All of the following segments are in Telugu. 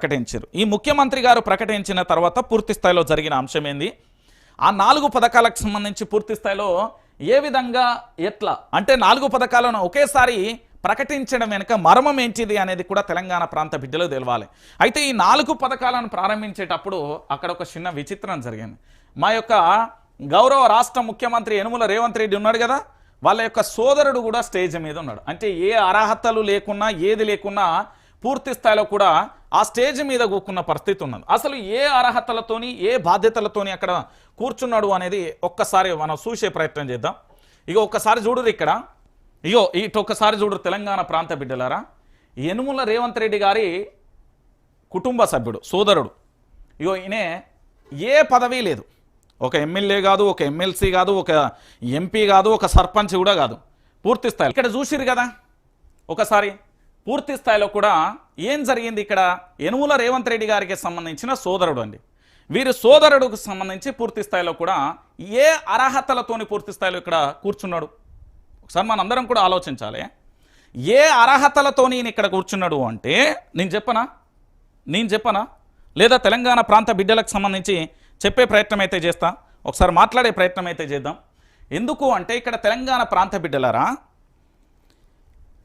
ప్రకటించారు. ఈ ముఖ్యమంత్రి గారు ప్రకటించిన తర్వాత పూర్తి స్థాయిలో జరిగిన అంశం ఏంది, ఆ 4 పథకాలకు సంబంధించి పూర్తి స్థాయిలో ఏ విధంగా ఎట్లా అంటే 4 పథకాలను ఒకేసారి ప్రకటించడం వెనుక మర్మం ఏంటిది అనేది కూడా తెలంగాణ ప్రాంత బిడ్డలు తెలవాలి. అయితే ఈ 4 పథకాలను ప్రారంభించేటప్పుడు అక్కడ ఒక చిన్న విచిత్రం జరిగింది. మా యొక్క గౌరవ రాష్ట్ర ముఖ్యమంత్రి యనుమల రేవంత్ రెడ్డి ఉన్నాడు కదా, వాళ్ళ యొక్క సోదరుడు కూడా స్టేజ్ మీద ఉన్నాడు. అంటే ఏ అర్హతలు లేకున్నా ఏది లేకున్నా పూర్తి స్థాయిలో కూడా ఆ స్టేజ్ మీద కూర్చున్న పరిస్థితి ఉన్నది. అసలు ఏ అర్హతలతోని ఏ బాధ్యతలతోని అక్కడ కూర్చున్నాడు అనేది ఒక్కసారి మనం చూసే ప్రయత్నం చేద్దాం. ఇగో ఒక్కసారి చూడరు ఇక్కడ, ఇగో ఇటు ఒక్కసారి చూడరు తెలంగాణ ప్రాంత బిడ్డలారా. యనుమల రేవంత్ రెడ్డి గారి కుటుంబ సభ్యుడు సోదరుడు. ఇగో ఈయన ఏ పదవి లేదు, ఒక ఎమ్మెల్యే కాదు, ఒక ఎమ్మెల్సీ కాదు, ఒక ఎంపీ కాదు, ఒక సర్పంచ్ కూడా కాదు. పూర్తి స్థాయిలో ఇక్కడ చూసిరు కదా ఒకసారి పూర్తి స్థాయిలో కూడా ఏం జరిగింది. ఇక్కడ యనుమల రేవంత్ రెడ్డి గారికి సంబంధించిన సోదరుడు అండి. వీరి సోదరుడికి సంబంధించి పూర్తి స్థాయిలో కూడా ఏ అర్హతలతోని పూర్తి స్థాయిలో ఇక్కడ కూర్చున్నాడు ఒకసారి మనందరం కూడా ఆలోచించాలి. ఏ అర్హతలతోని ఇక్కడ కూర్చున్నాడు అంటే నేను చెప్పనా లేదా తెలంగాణ ప్రాంత బిడ్డలకు సంబంధించి చెప్పే ప్రయత్నం అయితే చేస్తా, ఒకసారి మాట్లాడే ప్రయత్నం అయితే చేద్దాం. ఎందుకు అంటే ఇక్కడ తెలంగాణ ప్రాంత బిడ్డలారా,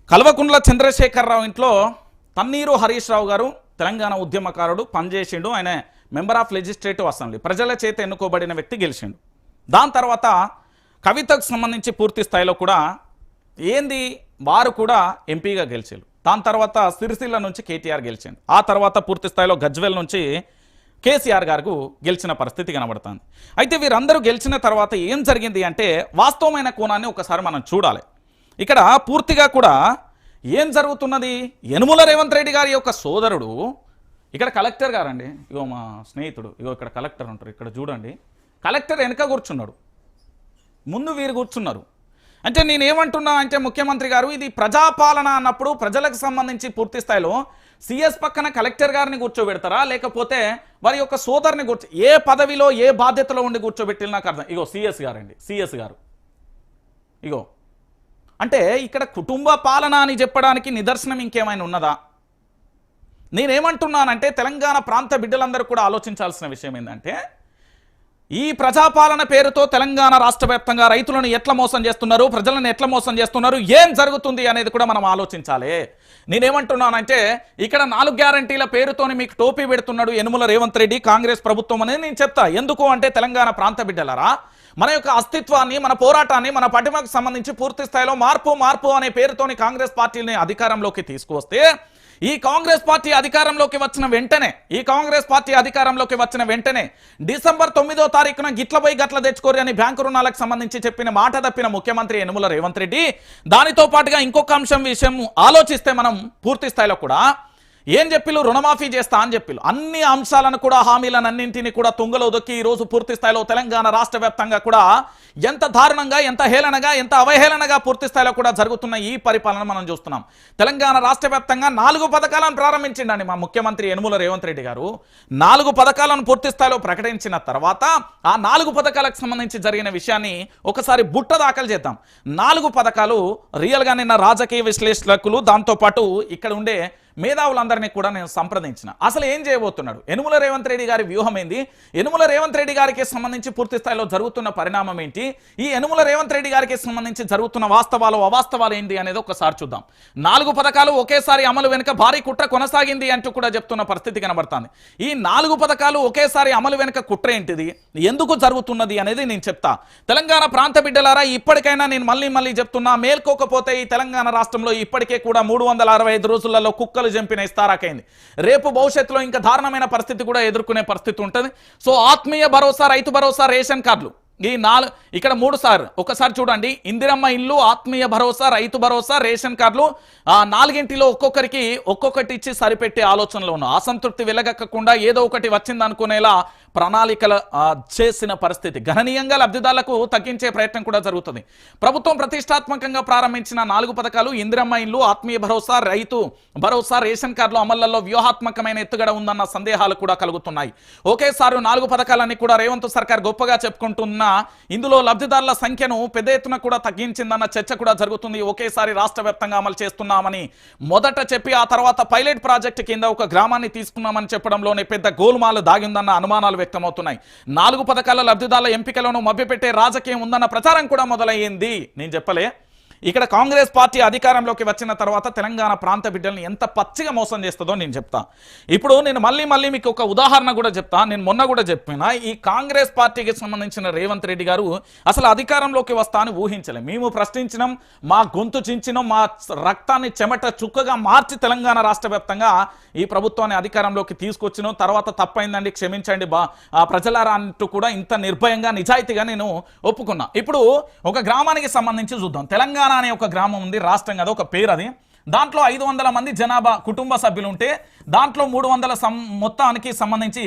కల్వకుంట్ల చంద్రశేఖరరావు ఇంట్లో తన్నీరు హరీష్ రావు గారు తెలంగాణ ఉద్యమకారుడు, పనిచేసిండు. ఆయన మెంబర్ ఆఫ్ లెజిస్లేటివ్ అసెంబ్లీ, ప్రజల చేత ఎన్నుకోబడిన వ్యక్తి, గెలిచిండు. దాని తర్వాత కవితకు సంబంధించి పూర్తి స్థాయిలో కూడా ఏంది వారు కూడా ఎంపీగా గెలిచారు. దాని తర్వాత సిరిసిల్ల నుంచి కేటీఆర్ గెలిచిండు. ఆ తర్వాత పూర్తి స్థాయిలో గజ్వెల్ నుంచి కేసీఆర్ గారికి గెలిచిన పరిస్థితి కనబడుతుంది. అయితే వీరందరూ గెలిచిన తర్వాత ఏం జరిగింది అంటే వాస్తవమైన కోణాన్ని ఒకసారి మనం చూడాలి. ఇక్కడ పూర్తిగా కూడా ఏం జరుగుతున్నది, యనుమల రేవంత్ రెడ్డి గారి యొక్క సోదరుడు ఇక్కడ కలెక్టర్ గారండి. ఇగో మా స్నేహితుడు, ఇగో ఇక్కడ కలెక్టర్ ఉంటారు, ఇక్కడ చూడండి కలెక్టర్ వెనక కూర్చున్నాడు, ముందు వీరు కూర్చున్నారు. అంటే నేనేమంటున్నా అంటే ముఖ్యమంత్రి గారు ఇది ప్రజాపాలన అన్నప్పుడు ప్రజలకు సంబంధించి పూర్తి స్థాయిలో సిఎస్ పక్కన కలెక్టర్ గారిని కూర్చోబెడతారా, లేకపోతే వారి యొక్క సోదరుని ఏ పదవిలో ఏ బాధ్యతలో ఉండి కూర్చోబెట్టిన నాకు అర్థం. ఇగో సిఎస్ గారండి, సిఎస్ గారు. ఇగో అంటే ఇక్కడ కుటుంబ పాలన అని చెప్పడానికి నిదర్శనం ఇంకేమైనా ఉన్నదా? నేనేమంటున్నానంటే తెలంగాణ ప్రాంత బిడ్డలందరూ కూడా ఆలోచించాల్సిన విషయం ఏంటంటే ఈ ప్రజాపాలన పేరుతో తెలంగాణ రాష్ట్ర వ్యాప్తంగా రైతులను ఎట్లా మోసం చేస్తున్నారు, ప్రజలను ఎట్లా మోసం చేస్తున్నారు, ఏం జరుగుతుంది అనేది కూడా మనం ఆలోచించాలి. నేనేమంటున్నానంటే ఇక్కడ 4 గ్యారంటీల పేరుతోని మీకు టోపీ పెడుతున్నాడు యనుమల రేవంత్ రెడ్డి, కాంగ్రెస్ ప్రభుత్వం అనేది నేను చెప్తా. ఎందుకు అంటే తెలంగాణ ప్రాంత బిడ్డలారా, మన యొక్క అస్తిత్వాన్ని, మన పోరాటాన్ని, మన పటిమకు సంబంధించి పూర్తి స్థాయిలో మార్పు అనే పేరుతోని కాంగ్రెస్ పార్టీని అధికారంలోకి తీసుకువస్తే ఈ కాంగ్రెస్ పార్టీ అధికారంలోకి వచ్చిన వెంటనే డిసెంబర్ 9వ తారీఖున గిట్ల పోయి గట్ల తెచ్చుకోరు అని బ్యాంకు రుణాలకు సంబంధించి చెప్పిన మాట తప్పిన ముఖ్యమంత్రి యనుమల రేవంత్ రెడ్డి, దానితో పాటుగా ఇంకొక విషయం ఆలోచిస్తే మనం పూర్తి స్థాయిలో కూడా ఏం చెప్పిలు, రుణమాఫీ చేస్తా అని చెప్పిలు. అన్ని అంశాలను కూడా హామీలన్నింటినీ కూడా తుంగలో దొక్కి ఈరోజు పూర్తి స్థాయిలో తెలంగాణ రాష్ట్ర వ్యాప్తంగా కూడా ఎంత దారుణంగా, ఎంత హేళనగా, ఎంత అవహేళనగా పూర్తి స్థాయిలో కూడా జరుగుతున్న ఈ పరిపాలన మనం చూస్తున్నాం. తెలంగాణ రాష్ట్ర వ్యాప్తంగా 4 పథకాలను ప్రారంభించిండండి మా ముఖ్యమంత్రి యనుమల రేవంత్ రెడ్డి గారు. 4 పథకాలను పూర్తి స్థాయిలో ప్రకటించిన తర్వాత ఆ 4 పథకాలకు సంబంధించి జరిగిన విషయాన్ని ఒకసారి బుట్ట దాఖలు చేద్దాం. 4 పథకాలు రియల్గా నిన్న రాజకీయ విశ్లేషకులు, దాంతోపాటు ఇక్కడ ఉండే మేధావులందరినీ కూడా నేను సంప్రదించిన. అసలు ఏం చేయబోతున్నాడు యనుమల రేవంత్ రెడ్డి గారి వ్యూహం ఏంది, యనుమల రేవంత్ రెడ్డి గారికి సంబంధించి పూర్తి స్థాయిలో జరుగుతున్న పరిణామం ఏంటి, ఈ యనుమల రేవంత్ రెడ్డి గారికి సంబంధించి జరుగుతున్న వాస్తవాలు అవాస్తవాలు ఏంటి అనేది ఒకసారి చూద్దాం. 4 పథకాలు ఒకేసారి అమలు వెనుక భారీ కుట్ర కొనసాగింది అంటూ కూడా చెప్తున్న పరిస్థితి కనబడుతుంది. ఈ 4 పథకాలు ఒకేసారి అమలు వెనుక కుట్ర ఏంటిది, ఎందుకు జరుగుతున్నది అనేది నేను చెప్తా. తెలంగాణ ప్రాంత బిడ్డలారా, ఇప్పటికైనా నేను మళ్ళీ చెప్తున్నా, మేల్కోకపోతే ఈ తెలంగాణ రాష్ట్రంలో ఇప్పటికే కూడా 365 రోజులలో కుక్కలు జంపిన ఇస్తారాకైంది. రేపు భవిష్యత్తులో ఇంకా దారుణమైన పరిస్థితి కూడా ఎదుర్కొనే పరిస్థితి ఉంటుంది. సో ఆత్మీయ భరోసా, రైతు భరోసా, రేషన్ కార్డులు, ఈ 4 ఇక్కడ 3 సార్లు ఒకసారి చూడండి. ఇందిరమ్మ ఇల్లు, ఆత్మీయ భరోసా, రైతు భరోసా, రేషన్ కార్డులు 4గింటిలో ఒక్కొక్కటి ఇచ్చి సరిపెట్టే ఆలోచనలో ఉన్నాం. అసంతృప్తి వెలగక్కకుండా ఏదో ఒకటి వచ్చింది అనుకునేలా ప్రణాళికలు చేసిన పరిస్థితి. గణనీయంగా లబ్ధిదారులకు తగ్గించే ప్రయత్నం కూడా జరుగుతుంది. ప్రభుత్వం ప్రతిష్టాత్మకంగా ప్రారంభించిన 4 పథకాలు ఇందిరమ్మ ఇల్లు, ఆత్మీయ భరోసా, రైతు భరోసా, రేషన్ కార్డులు అమలులో వ్యూహాత్మకమైన ఎత్తుగడ ఉందన్న సందేహాలు కూడా కలుగుతున్నాయి. ఒకేసారి 4 పథకాలన్నీ కూడా రేవంత్ సర్కార్ గొప్పగా చెప్పుకుంటున్న ఇందులో లబ్ధిదారుల సంఖ్యను పెద్ద ఎత్తున కూడా తగ్గించిందన్న చర్చ కూడా జరుగుతుంది. ఒకేసారి రాష్ట్ర వ్యాప్తంగా అమలు చేస్తున్నామని మొదట చెప్పి ఆ తర్వాత పైలట్ ప్రాజెక్టు కింద ఒక గ్రామాన్ని తీసుకున్నామని చెప్పడంలోనే పెద్ద గోల్మాలు దాగిందన్న అనుమానాలు వ్యక్తమవుతున్నాయి. 4 పథకాల లబ్ధిదారుల ఎంపికలను మభ్యపెట్టే రాజకీయం ఉందన్న ప్రచారం కూడా మొదలయ్యింది. నేను చెప్పలే, ఇక్కడ కాంగ్రెస్ పార్టీ అధికారంలోకి వచ్చిన తర్వాత తెలంగాణ ప్రాంత బిడ్డల్ని ఎంత పచ్చిగా మోసం చేస్తుందో నేను చెప్తా. ఇప్పుడు నేను మళ్ళీ మీకు ఒక ఉదాహరణ కూడా చెప్తా. నేను మొన్న కూడా చెప్పిన, ఈ కాంగ్రెస్ పార్టీకి సంబంధించిన రేవంత్ రెడ్డి గారు అసలు అధికారంలోకి వస్తా అని ఊహించలే. మేము ప్రశ్నించినాం, మా గొంతు చించినాం, మా రక్తాన్ని చెమట చుక్కగా మార్చి తెలంగాణ రాష్ట్ర వ్యాప్తంగా ఈ ప్రభుత్వాన్ని అధికారంలోకి తీసుకొచ్చినాం. తర్వాత తప్పైందండి, క్షమించండి ప్రజలారా అంటూ కూడా ఇంత నిర్భయంగా నిజాయితీగా నేను ఒప్పుకున్నా. ఇప్పుడు ఒక గ్రామానికి సంబంధించి చూద్దాం. తెలంగాణ అనే ఒక గ్రామం ఉంది, రాష్ట్రం కదా, ఒక పేరు అది. దాంట్లో 500 మంది జనాభా కుటుంబ సభ్యులు ఉంటే దాంట్లో 300 మొత్తానికి సంబంధించి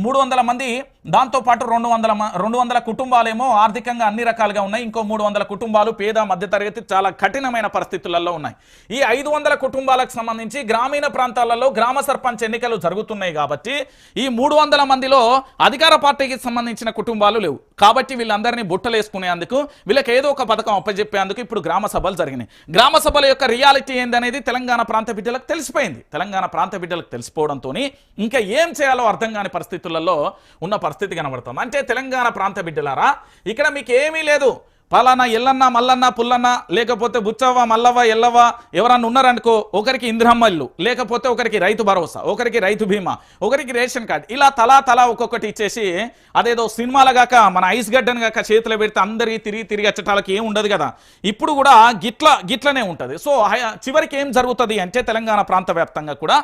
300 మంది, దాంతోపాటు 200 కుటుంబాలేమో ఆర్థికంగా అన్ని రకాలుగా ఉన్నాయి. ఇంకో 300 కుటుంబాలు పేద మధ్యతరగతి చాలా కఠినమైన పరిస్థితులలో ఉన్నాయి. ఈ 500 కుటుంబాలకు సంబంధించి గ్రామీణ ప్రాంతాలలో గ్రామ సర్పంచ్ ఎన్నికలు జరుగుతున్నాయి కాబట్టి ఈ 300 మందిలో అధికార పార్టీకి సంబంధించిన కుటుంబాలు లేవు. కాబట్టి వీళ్ళందరినీ బుట్టలేసుకునేందుకు, వీళ్ళకి ఏదో ఒక పథకం అప్పచెప్పేందుకు ఇప్పుడు గ్రామ సభలు జరిగినాయి. గ్రామ సభల యొక్క రియాలిటీ ఏందనేది తెలంగాణ ప్రాంత బిడ్డలకు తెలిసిపోయింది. తెలంగాణ ప్రాంత బిడ్డలకు తెలిసిపోవడంతో ఇంకా ఏం చేయాలో అర్థం కాని పరిస్థితులలో ఉన్న పరిస్థితి కనబడుతుంది. అంటే తెలంగాణ ప్రాంత బిడ్డలారా, ఇక్కడ మీకు ఏమీ లేదు. పలానా ఎల్లన్న మల్లన్న పుల్లన్న లేకపోతే బుచ్చవ్వ మల్లవ్వ ఎల్లవ్వ ఎవరన్నా ఉన్నారనుకో, ఒకరికి ఇంద్రమ్మ ఇల్లు, లేకపోతే ఒకరికి రైతు భరోసా, ఒకరికి రైతు బీమా, ఒకరికి రేషన్ కార్డు, ఇలా తలా ఒక్కొక్కటి ఇచ్చేసి అదేదో సినిమాలగాక మన ఐస్ గడ్డను గాక చేతిలో పెడితే అందరికీ తిరిగి వచ్చేటాలకి ఏం ఉండదు కదా. ఇప్పుడు కూడా గిట్లనే ఉంటుంది. సో చివరికి ఏం జరుగుతుంది అంటే తెలంగాణ ప్రాంత వ్యాప్తంగా కూడా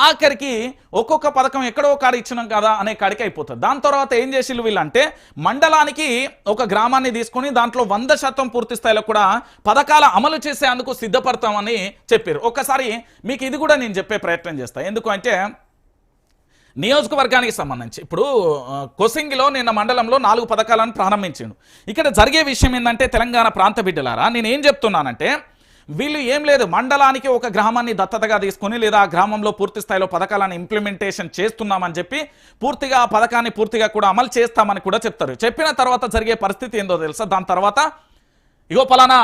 ఆఖరికి ఒక్కొక్క పథకం ఎక్కడో కాడ ఇచ్చినాం కదా అనే కాడికి అయిపోతుంది. దాని తర్వాత ఏం చేసిళ్ళు వీళ్ళంటే మండలానికి ఒక గ్రామాన్ని తీసుకుని దాంట్లో 100% పూర్తి స్థాయిలో కూడా పథకాల అమలు చేసేందుకు సిద్ధపడతామని చెప్పారు. ఒక్కసారి మీకు ఇది కూడా నేను చెప్పే ప్రయత్నం చేస్తా. ఎందుకు అంటే నియోజకవర్గానికి సంబంధించి ఇప్పుడు కొసింగిలో నిన్న మండలంలో 4 పథకాలను ప్రారంభించిండు. ఇక్కడ జరిగే విషయం ఏంటంటే తెలంగాణ ప్రాంత బిడ్డలారా, నేను ఏం చెప్తున్నానంటే వీళ్ళు ఏం లేదు, మండలానికి ఒక గ్రామాన్ని దత్తతగా తీసుకుని లేదా ఆ గ్రామంలో పూర్తి స్థాయిలో పథకాలను ఇంప్లిమెంటేషన్ చేస్తున్నామని చెప్పి పూర్తిగా ఆ పథకాన్ని పూర్తిగా కూడా అమలు చేస్తామని కూడా చెప్తారు. చెప్పిన తర్వాత జరిగే పరిస్థితి ఏందో తెలుసా? దాని తర్వాత ఇగో పలానా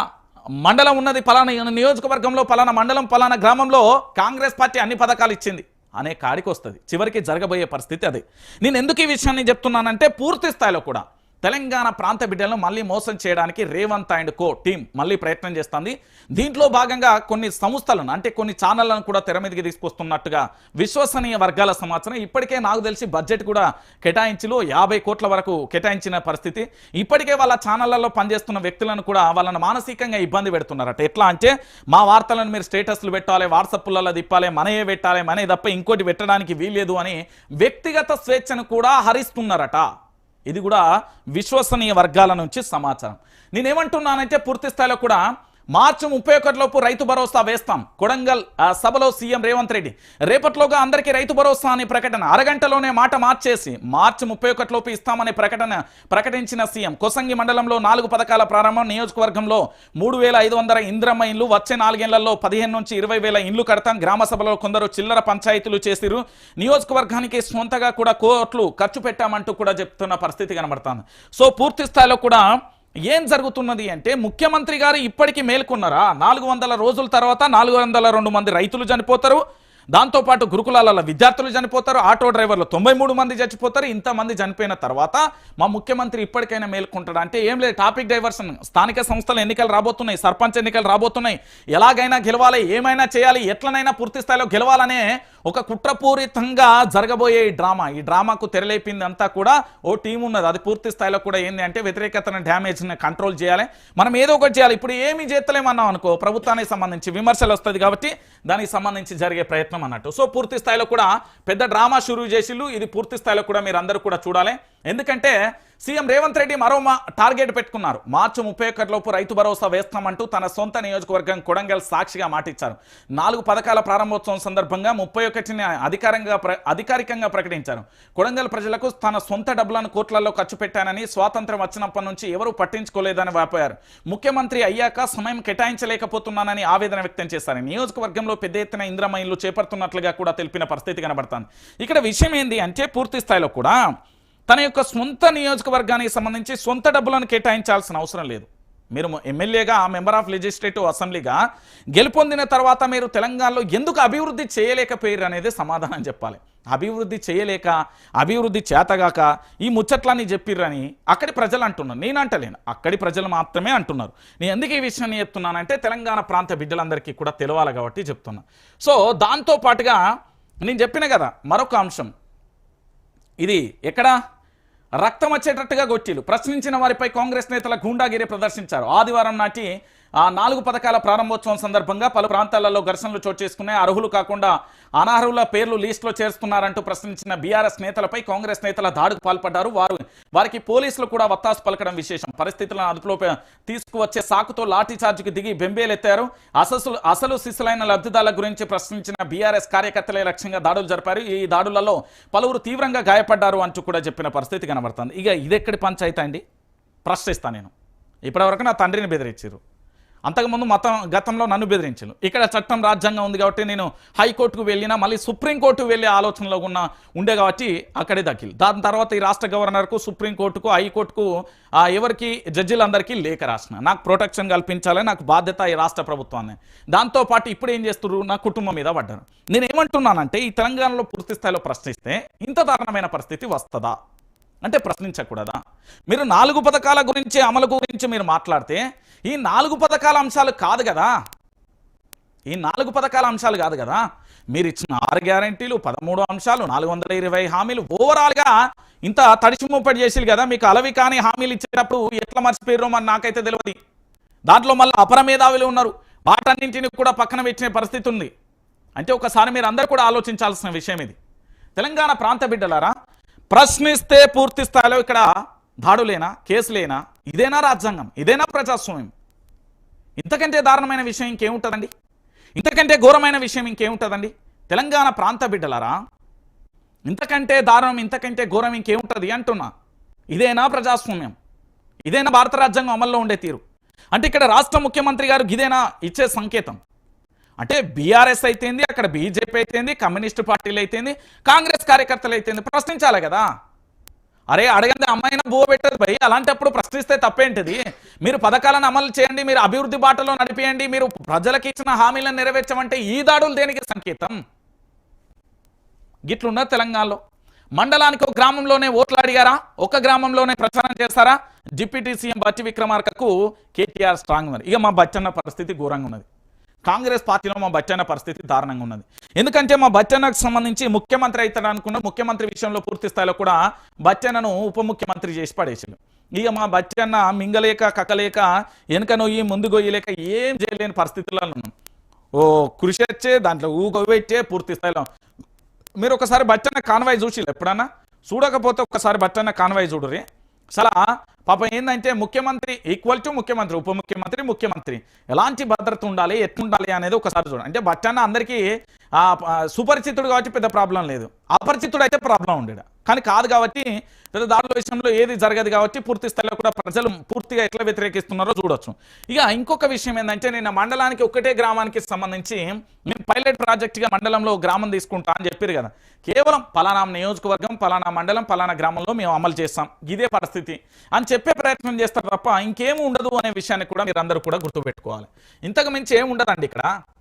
మండలం ఉన్నది, పలానా నియోజకవర్గంలో పలానా మండలం పలానా గ్రామంలో కాంగ్రెస్ పార్టీ అన్ని పథకాలు ఇచ్చింది అనే కాడికి వస్తుంది. చివరికి జరగబోయే పరిస్థితి అదే. నేను ఎందుకు ఈ విషయాన్ని చెప్తున్నానంటే పూర్తి స్థాయిలో కూడా తెలంగాణ ప్రాంత బిడ్డలను మళ్ళీ మోసం చేయడానికి రేవంత్ అండ్ కో టీం మళ్ళీ ప్రయత్నం చేస్తుంది. దీంట్లో భాగంగా కొన్ని సంస్థలను అంటే కొన్ని ఛానళ్లను కూడా తెర మీదకి తీసుకొస్తున్నట్టుగా విశ్వసనీయ వర్గాల సమాచారం. ఇప్పటికే నాకు తెలిసి బడ్జెట్ కూడా కేటాయించులో 50 కోట్ల వరకు కేటాయించిన పరిస్థితి. ఇప్పటికే వాళ్ళ ఛానళ్లలో పనిచేస్తున్న వ్యక్తులను కూడా వాళ్ళని మానసికంగా ఇబ్బంది పెడుతున్నారట. ఎట్లా అంటే మా వార్తలను మీరు స్టేటస్లు పెట్టాలి, వాట్సాప్లలో తిప్పాలి, మనయే పెట్టాలి, మనే తప్ప ఇంకోటి పెట్టడానికి వీల్లేదు అని వ్యక్తిగత స్వేచ్ఛను కూడా హరిస్తున్నారట. ఇది కూడా విశ్వసనీయ వర్గాల నుంచి సమాచారం. నేనేమంటున్నానంటే పూర్తి స్థాయిలో కూడా మార్చి 31 లోపు రైతు భరోసా వేస్తాం. కొడంగల్ సభలో సీఎం రేవంత్ రెడ్డి రేపట్లోగా అందరికీ రైతు భరోసా అనే ప్రకటన, అరగంటలోనే మాట మార్చేసి మార్చి 31 లోపు ఇస్తామనే ప్రకటించిన సీఎం. కొసంగి మండలంలో 4 పథకాల ప్రారంభం. నియోజకవర్గంలో 3500 ఇంద్రమ్మ ఇండ్లు, వచ్చే 4 ఏళ్లలో 15 నుంచి 20,000 ఇండ్లు కడతాం. గ్రామ సభలో కొందరు చిల్లర పంచాయతీలు చేసిరు. నియోజకవర్గానికి సొంతగా కూడా కోట్లు ఖర్చు పెట్టామంటూ కూడా చెప్తున్న పరిస్థితి కనబడుతుంది. సో పూర్తి స్థాయిలో కూడా ఏం జరుగుతున్నది అంటే ముఖ్యమంత్రి గారు ఇప్పటికీ మేల్కొన్నారా? 400 రోజుల తర్వాత 402 మంది రైతులు చనిపోతారు, దాంతోపాటు గురుకులాల విద్యార్థులు చనిపోతారు, ఆటో డ్రైవర్లు 93 మంది చచ్చిపోతారు. ఇంతమంది చనిపోయిన తర్వాత మా ముఖ్యమంత్రి ఇప్పటికైనా మేల్కొంటాడు అంటే ఏం లేదు, టాపిక్ డైవర్షన్. స్థానిక సంస్థల ఎన్నికలు రాబోతున్నాయి, సర్పంచ్ ఎన్నికలు రాబోతున్నాయి, ఎలాగైనా గెలవాలి, ఏమైనా చేయాలి, ఎట్లనైనా పూర్తి స్థాయిలో గెలవాలనే ఒక కుట్రపూరితంగా జరగబోయే ఈ డ్రామాకు తెరలేపింది అంతా కూడా ఓ టీం ఉన్నది. అది పూర్తి స్థాయిలో కూడా ఏంది అంటే వ్యతిరేకతను డ్యామేజ్ని కంట్రోల్ చేయాలి, మనం ఏదో ఒకటి చేయాలి. ఇప్పుడు ఏమీ చేస్తలేమన్నాం అనుకో, ప్రభుత్వానికి సంబంధించి విమర్శలు వస్తుంది కాబట్టి దానికి సంబంధించి జరిగే ప్రయత్నం అన్నట్టు. సో పూర్తి స్థాయిలో కూడా పెద్ద డ్రామా షురూ చేసిళ్ళు. ఇది పూర్తి స్థాయిలో కూడా మీరు అందరూ కూడా చూడాలి. ఎందుకంటే సీఎం రేవంత్ రెడ్డి మరో టార్గెట్ పెట్టుకున్నారు. మార్చి 31 లోపు రైతు భరోసా వేస్తామంటూ తన సొంత నియోజకవర్గం కొడంగల్ సాక్షిగా మాటిచ్చారు. 4 పథకాల ప్రారంభోత్సవం సందర్భంగా 31ని అధికారికంగా ప్రకటించారు. కొడంగల్ ప్రజలకు తన సొంత డబ్బులను కోట్లలో ఖర్చు పెట్టానని, స్వాతంత్రం వచ్చినప్పటి నుంచి ఎవరూ పట్టించుకోలేదని వాపోయారు. ముఖ్యమంత్రి అయ్యాక సమయం కేటాయించలేకపోతున్నానని ఆవేదన వ్యక్తం చేశారు. నియోజకవర్గంలో పెద్ద ఎత్తున ఇంద్రమ్మ ఇల్లు చేపడుతున్నట్లుగా కూడా తెలిపిన పరిస్థితి కనబడుతుంది. ఇక్కడ విషయం ఏంది అంటే పూర్తి స్థాయిలో కూడా తన యొక్క సొంత నియోజకవర్గానికి సంబంధించి సొంత డబ్బులను కేటాయించాల్సిన అవసరం లేదు. మీరు ఎమ్మెల్యేగా మెంబర్ ఆఫ్ లెజిస్లేటివ్ అసెంబ్లీగా గెలుపొందిన తర్వాత మీరు తెలంగాణలో ఎందుకు అభివృద్ధి చేయలేకపోయారు అనేది సమాధానం చెప్పాలి. అభివృద్ధి చేయలేక, అభివృద్ధి చేతగాక ఈ ముచ్చట్లన్నీ చెప్పిర్రని అక్కడి ప్రజలు అంటున్నారు. నేను అంటలేను, అక్కడి ప్రజలు మాత్రమే అంటున్నారు. నేను ఎందుకు ఈ విషయాన్ని చెప్తున్నానంటే తెలంగాణ ప్రాంత బిడ్డలందరికీ కూడా తెలవాలి కాబట్టి చెప్తున్నా. సో దాంతో పాటుగా నేను చెప్పిన కదా మరొక అంశం, ఇది ఎక్కడ రక్తం వచ్చేటట్టుగా గొట్టిలు ప్రశ్నించిన వారిపై కాంగ్రెస్ నేతల గూండాగిరి ప్రదర్శించారు. ఆదివారం నాటి 4 పథకాల ప్రారంభోత్సవం సందర్భంగా పలు ప్రాంతాలలో ఘర్షణలు చోటు చేసుకున్నాయి. అర్హులు కాకుండా అనర్హుల పేర్లు లిస్టులో చేరుస్తున్నారంటూ ప్రశ్నించిన బీఆర్ఎస్ నేతలపై కాంగ్రెస్ నేతల దాడికి పాల్పడ్డారు. వారికి పోలీసులు కూడా వత్తాసు పలకడం విశేషం. పరిస్థితులను అదుపులో తీసుకువచ్చే సాకుతో లాఠీ చార్జికి దిగి బెంబేలెత్తారు. అసలు సిసలైన లబ్ధిదారుల గురించి ప్రశ్నించిన బీఆర్ఎస్ కార్యకర్తలే లక్ష్యంగా దాడులు జరిపారు. ఈ దాడులలో పలువురు తీవ్రంగా గాయపడ్డారు అంటూ కూడా చెప్పిన పరిస్థితి కనబడుతుంది. ఇక ఇదెక్కడి పంచాయతీ అండి? ప్రశ్నిస్తాను నేను. ఇప్పటివరకు నా తండ్రిని బెదిరించారు, అంతకుముందు గతంలో నన్ను బెదిరించాను. ఇక్కడ చట్టం రాజ్యాంగం ఉంది కాబట్టి నేను హైకోర్టుకు వెళ్ళినా మళ్ళీ సుప్రీంకోర్టుకు వెళ్ళే ఆలోచనలో ఉండే కాబట్టి అక్కడే దక్కిలు. దాని తర్వాత ఈ రాష్ట్ర గవర్నర్కు, సుప్రీంకోర్టుకు, హైకోర్టుకు ఎవరికి జడ్జిలందరికీ లేఖ రాసిన. నాకు ప్రొటెక్షన్ కల్పించాలని నాకు బాధ్యత ఈ రాష్ట్ర ప్రభుత్వాన్ని. దాంతోపాటు ఇప్పుడు ఏం చేస్తున్నారు, నా కుటుంబం మీద పడ్డారు. నేను ఏమంటున్నానంటే ఈ తెలంగాణలో పూర్తి స్థాయిలో ప్రశ్నిస్తే ఇంత దారుణమైన పరిస్థితి వస్తుందా అంటే ప్రశ్నించకూడదా? మీరు 4 పథకాల గురించి, అమలు గురించి మీరు మాట్లాడితే ఈ 4 పథకాల అంశాలు కాదు కదా, ఈ 4 పథకాల అంశాలు కాదు కదా. మీరు ఇచ్చిన 6 గ్యారెంటీలు, 13 అంశాలు, 420 హామీలు, ఓవరాల్గా ఇంత తడిచిమూపడి చేసిరు కదా. మీకు అలవి కానీ హామీలు ఇచ్చేటప్పుడు ఎట్లా మర్చిపోయారో మరి నాకైతే తెలియదు. దాంట్లో మళ్ళీ అపరమేధావులు ఉన్నారు, వాటన్నింటిని కూడా పక్కన పెట్టిన పరిస్థితి ఉంది. అంటే ఒకసారి మీరు అందరూ కూడా ఆలోచించాల్సిన విషయం ఇది. తెలంగాణ ప్రాంత బిడ్డలారా, ప్రశ్నిస్తే పూర్తి స్థాయిలో ఇక్కడ దాడులేనా, కేసులేనా? ఇదేనా రాజ్యాంగం? ఇదేనా ప్రజాస్వామ్యం? ఇంతకంటే దారుణమైన విషయం ఇంకేముంటుందండి? ఇంతకంటే ఘోరమైన విషయం ఇంకేముంటుందండి? తెలంగాణ ప్రాంత బిడ్డలారా, ఇంతకంటే దారుణం, ఇంతకంటే ఘోరం ఇంకేముంటుంది అంటున్నా. ఇదేనా ప్రజాస్వామ్యం? ఇదేనా భారత రాజ్యాంగం అమల్లో ఉండే తీరు? అంటే ఇక్కడ రాష్ట్ర ముఖ్యమంత్రి గారు ఇదేనా ఇచ్చే సంకేతం? అంటే బీఆర్ఎస్ అయితేంది, అక్కడ బీజేపీ అయితేంది, కమ్యూనిస్టు పార్టీలు అయితేంది, కాంగ్రెస్ కార్యకర్తలు అయితేంది, ప్రశ్నించాలి కదా. అరే అడగండి అమ్మాయినా బువ్వ పెట్టదు భయ్. అలాంటప్పుడు ప్రశ్నిస్తే తప్పేంటిది? మీరు పథకాలను అమలు చేయండి, మీరు అభివృద్ధి బాటలో నడిపేయండి, మీరు ప్రజలకు ఇచ్చిన హామీలను నెరవేర్చమంటే ఈ దాడులు దేనికి సంకేతం? గిట్లున్న తెలంగాణలో మండలానికి ఒక గ్రామంలోనే ఓట్లు అడిగారా? ఒక గ్రామంలోనే ప్రచారం చేస్తారా? డిప్యూటీ సీఎం బట్టి విక్రమార్కకు కేటీఆర్ స్ట్రాంగ్ ఉన్నది. ఇక మా బచ్చన్న పరిస్థితి ఘోరంగా ఉన్నది. కాంగ్రెస్ పార్టీలో మా బచ్చన్న పరిస్థితి దారుణంగా ఉన్నది. ఎందుకంటే మా బచ్చన్నకు సంబంధించి ముఖ్యమంత్రి అవుతాడు అనుకున్న ముఖ్యమంత్రి విషయంలో పూర్తి స్థాయిలో కూడా బచ్చన్నను ఉప ముఖ్యమంత్రి చేసి పడేసాడు. ఇక మా బచ్చన్న మింగలేక, కక్కలేక, వెనుక నొయ్యి ముందు గొయ్యలేక ఏం చేయలేని పరిస్థితుల్లో ఉన్నాం. ఓ కృషి వచ్చే దాంట్లో ఊగొచ్చే పూర్తి స్థాయిలో. మీరు ఒకసారి బచ్చన్న కాన్వాయ్ చూసి ఎప్పుడన్నా చూడకపోతే ఒకసారి బచ్చన్న కాన్వాయ్ చూడరే. అసలు పాపం ఏంటంటే ముఖ్యమంత్రి ఈక్వల్ టు ముఖ్యమంత్రి, ఉప ముఖ్యమంత్రి, ముఖ్యమంత్రి ఎలాంటి భద్రత ఉండాలి, ఎట్లుండాలి అనేది ఒకసారి చూడండి. అంటే బచ్చన్న అందరికీ సుపరిచితుడు కాబట్టి పెద్ద ప్రాబ్లం లేదు, అపరిచితుడు అయితే ప్రాబ్లం ఉండేది. కానీ కాదు కాబట్టి పెద్ద దాడుల విషయంలో ఏది జరగదు కాబట్టి పూర్తి స్థాయిలో కూడా ప్రజలు పూర్తిగా ఎట్లా వ్యతిరేకిస్తున్నారో చూడొచ్చు. ఇక ఇంకొక విషయం ఏంటంటే నేను మండలానికి ఒకటే గ్రామానికి సంబంధించి నేను పైలట్ ప్రాజెక్ట్గా మండలంలో గ్రామం తీసుకుంటా అని చెప్పారు కదా. కేవలం పలానా నియోజకవర్గం, పలానా మండలం, పలానా గ్రామంలో మేము అమలు చేస్తాం, ఇదే పరిస్థితి అని చెప్పే ప్రయత్నం చేస్తారు తప్ప ఇంకేం ఉండదు అనే విషయాన్ని కూడా మీరు అందరూ కూడా గుర్తుపెట్టుకోవాలి. ఇంతకు మించి ఏముండదండి ఇక్కడ.